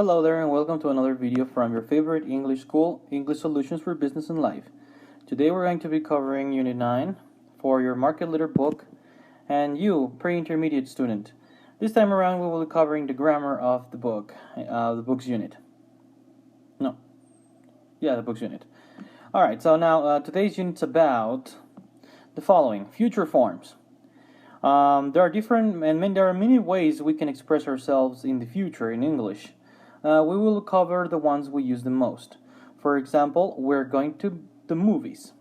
Hello there and welcome to another video from your favorite English school, English Solutions for Business and Life. Today we're going to be covering Unit 9 for your Market Leader book and you, pre-intermediate student. This time around we will be covering the grammar of the book's unit. The book's unit. Alright, so now today's unit's about the following: future forms. There are many ways we can express ourselves in the future in English. We will cover the ones we use the most. For example, we're going to the movies.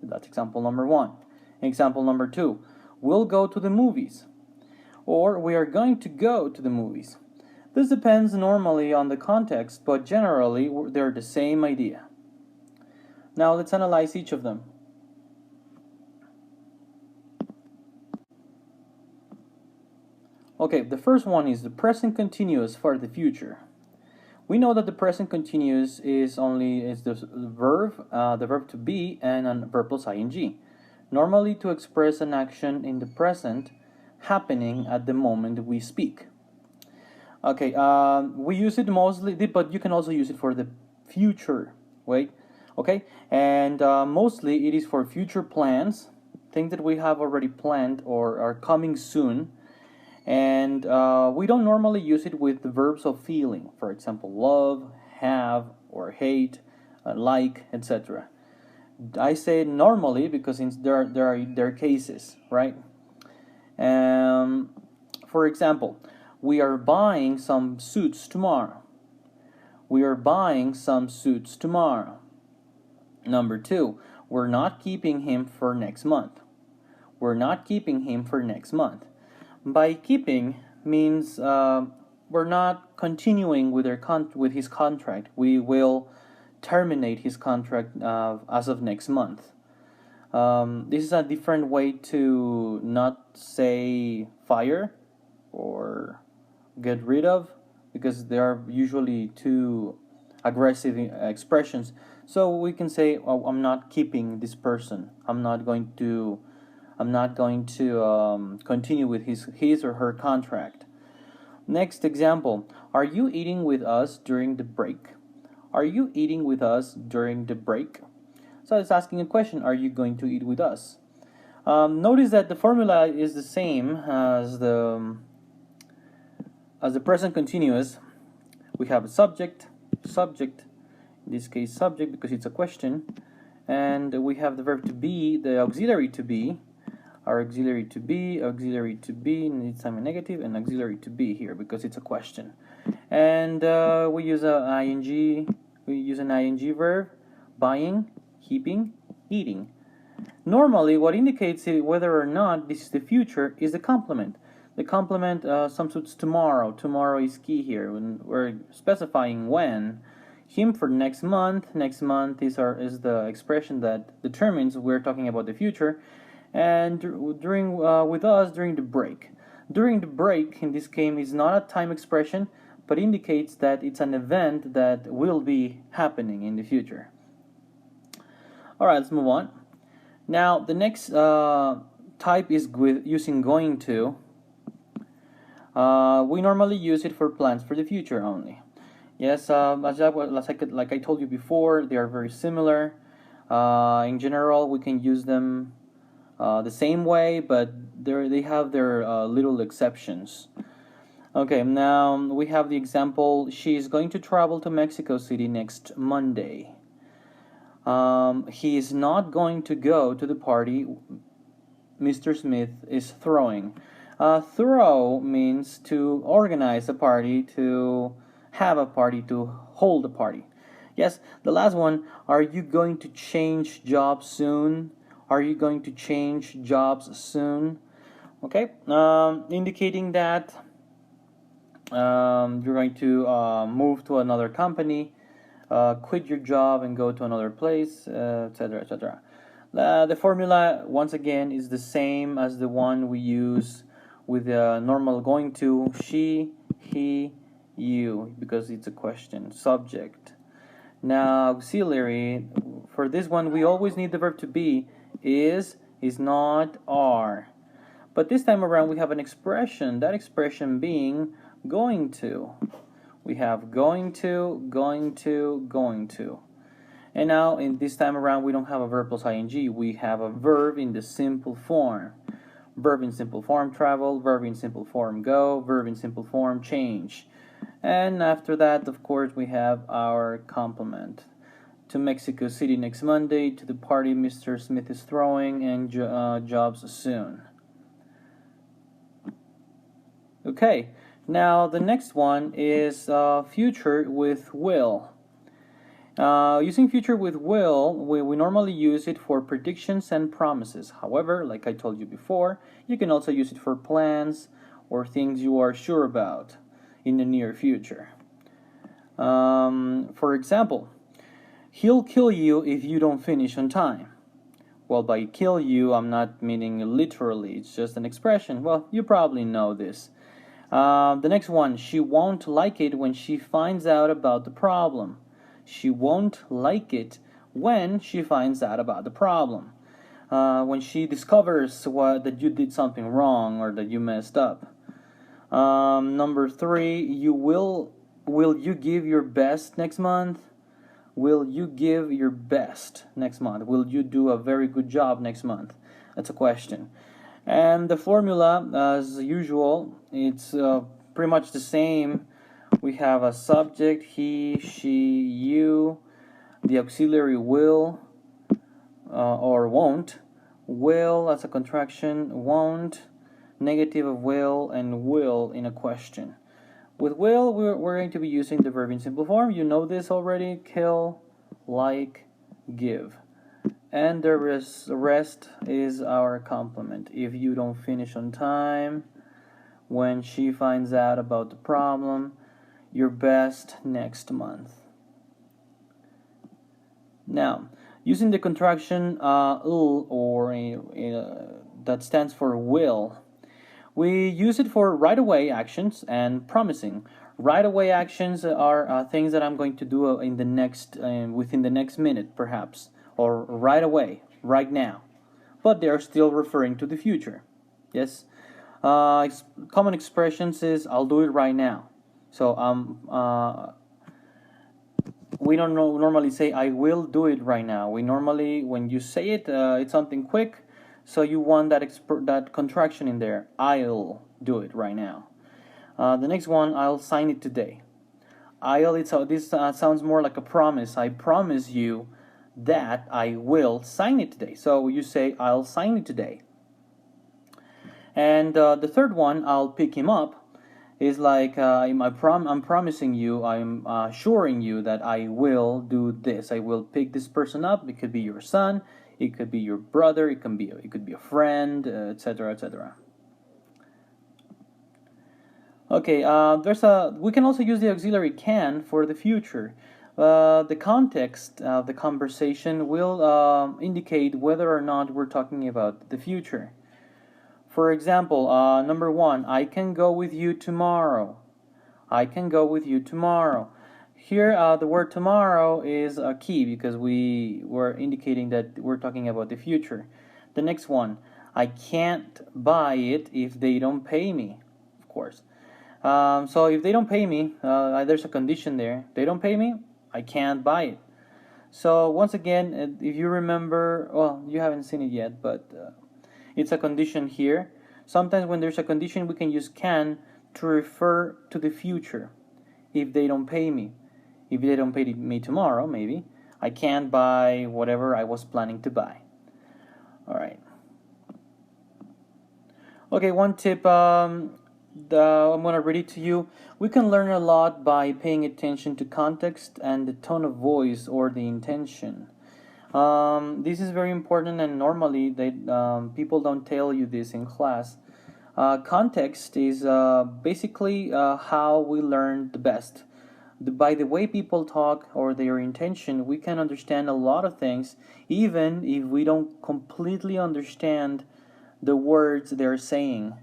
That's example number 1. Example number 2, we'll go to the movies. Or we are going to go to the movies. This depends normally on the context, but generally they're the same idea. Now let's analyze each of them. Okay, the first one is the present continuous for the future. We know that the present continuous is the verb to be, and a verb plus ing. Normally to express an action in the present happening at the moment we speak. Okay, we use it mostly, but you can also use it for the future. Wait, okay, and mostly it is for future plans, things that we have already planned or are coming soon. And we don't normally use it with the verbs of feeling, for example, love, have, or hate, like, etc. I say normally because there are cases, right? For example, we are buying some suits tomorrow. We are buying some suits tomorrow. Number 2, we're not keeping him for next month. We're not keeping him for next month. By keeping means we're not continuing with his contract. We will terminate his contract as of next month. This is a different way to not say fire or get rid of, because they are usually too aggressive expressions. So we can say, oh, I'm not keeping this person. I'm not going to continue with his or her contract. Next example, are you eating with us during the break? Are you eating with us during the break? So it's asking a question, are you going to eat with us? Notice that the formula is the same as the present continuous. We have a subject, in this case subject because it's a question, and we have the verb to be, the auxiliary to be. Our auxiliary to be needs time in negative, and auxiliary to be here because it's a question. And we use an ing verb, buying, keeping, eating. Normally what indicates whether or not this is the future is the complement. The complement substitutes tomorrow. Tomorrow is key here. When we're specifying when. Him for next month. Next month is the expression that determines we're talking about the future. And with us during the break. During the break, in this case, is not a time expression, but indicates that it's an event that will be happening in the future. Alright, let's move on. Now, the next type is with using going to. We normally use it for plans for the future only. Yes, like I told you before, they are very similar. In general, we can use them the same way, but they have their little exceptions. Okay, now we have the example, she is going to travel to Mexico City next Monday. He is not going to go to the party Mr. Smith is throwing. Throw means to organize a party, to have a party, to hold a party. Yes, the last one, are you going to change jobs soon? Are you going to change jobs soon? Okay, indicating that you're going to move to another company, quit your job and go to another place, etc., etc. The formula, once again, is the same as the one we use with the normal going to, she, he, you, because it's a question, subject. Now, auxiliary, for this one, we always need the verb to be, is not, are. But this time around we have an expression, that expression being going to. We have going to, going to, going to. And now, in this time around, we don't have a verb plus ing. We have a verb in the simple form. Verb in simple form, travel. Verb in simple form, go. Verb in simple form, change. And after that, of course, we have our complement. To Mexico City next Monday, to the party Mr. Smith is throwing, and jobs soon. Okay, now the next one is future with will. Using future with will, we normally use it for predictions and promises. However, like I told you before, you can also use it for plans or things you are sure about in the near future. For example, he'll kill you if you don't finish on time. Well, by kill you, I'm not meaning literally, it's just an expression. Well, you probably know this. The next one, she won't like it when she finds out about the problem. She won't like it when she finds out about the problem. When she discovers that you did something wrong or that you messed up. Number 3, will you give your best next month? Will you give your best next month? Will you do a very good job next month? That's a question. And the formula, as usual, it's pretty much the same. We have a subject, he, she, you, the auxiliary will or won't, will as a contraction, won't, negative of will, and will in a question. With will, we're going to be using the verb in simple form. You know this already, kill, like, give. And the rest is our complement. If you don't finish on time, when she finds out about the problem, your best next month. Now, using the contraction ul, or that stands for will, we use it for right away actions and promising. Right away actions are things that I'm going to do in the next within the next minute, perhaps, or right away, right now. But they are still referring to the future. Yes. Common expressions is I'll do it right now. So we don't normally say I will do it right now. We normally, when you say it, it's something quick. So you want that contraction in there. I'll do it right now. The next one, I'll sign it today. This sounds more like a promise. I promise you that I will sign it today. So you say I'll sign it today. And the third one, I'll pick him up, is like I'm promising you, I'm assuring you that I will do this. I will pick this person up. It could be your son, it could be your brother, it could be a friend, etc., etc. Okay, we can also use the auxiliary can for the future. The context of the conversation will indicate whether or not we're talking about the future. For example, number 1, I can go with you tomorrow. I can go with you tomorrow. Here, the word tomorrow is a key because we were indicating that we're talking about the future. The next one, I can't buy it if they don't pay me, of course. So if they don't pay me, there's a condition there. They don't pay me, I can't buy it. So once again, if you remember, well, you haven't seen it yet, but it's a condition here. Sometimes when there's a condition, we can use can to refer to the future. If they don't pay me. If they don't pay me tomorrow, maybe, I can't buy whatever I was planning to buy. All right. Okay, one tip, I'm going to read it to you. We can learn a lot by paying attention to context and the tone of voice or the intention. This is very important, and normally people don't tell you this in class. Context is basically how we learn the best. By the way people talk or their intention, we can understand a lot of things, even if we don't completely understand the words they're saying.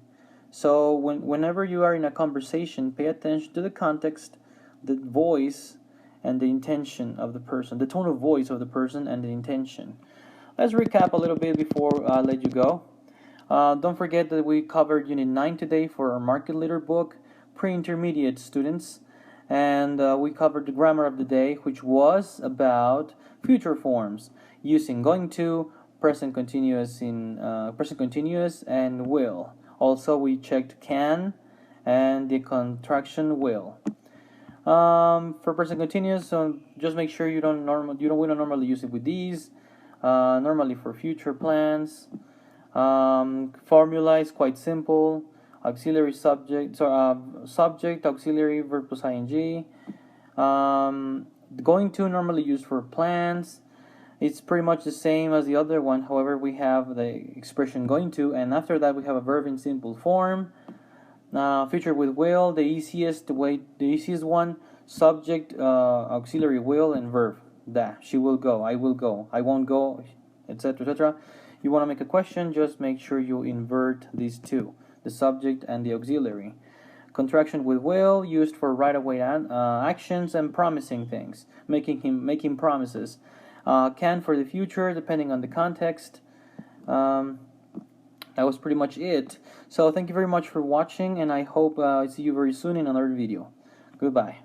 So whenever you are in a conversation, pay attention to the context, the voice, and the intention of the person, the tone of voice of the person and the intention. Let's recap a little bit before I let you go. Don't forget that we covered Unit 9 today for our Market Leader book, pre-intermediate students. and we covered the grammar of the day, which was about future forms using going to, present continuous and will. Also, we checked can and the contraction will. For present continuous, just make sure we don't normally use it with these. Normally for future plans. Formula is quite simple. Auxiliary subject, subject, auxiliary, verb plus ing. Going to normally used for plans. It's pretty much the same as the other one. However, we have the expression going to, and after that we have a verb in simple form. Future with will, the easiest one. Subject, auxiliary will, and verb. That she will go, I will go, I won't go, etc., etc. You want to make a question, just make sure you invert these two, the subject and the auxiliary. Contraction with will, used for right away actions and promising things, making promises. Can for the future, depending on the context. That was pretty much it. So thank you very much for watching, and I hope I see you very soon in another video. Goodbye.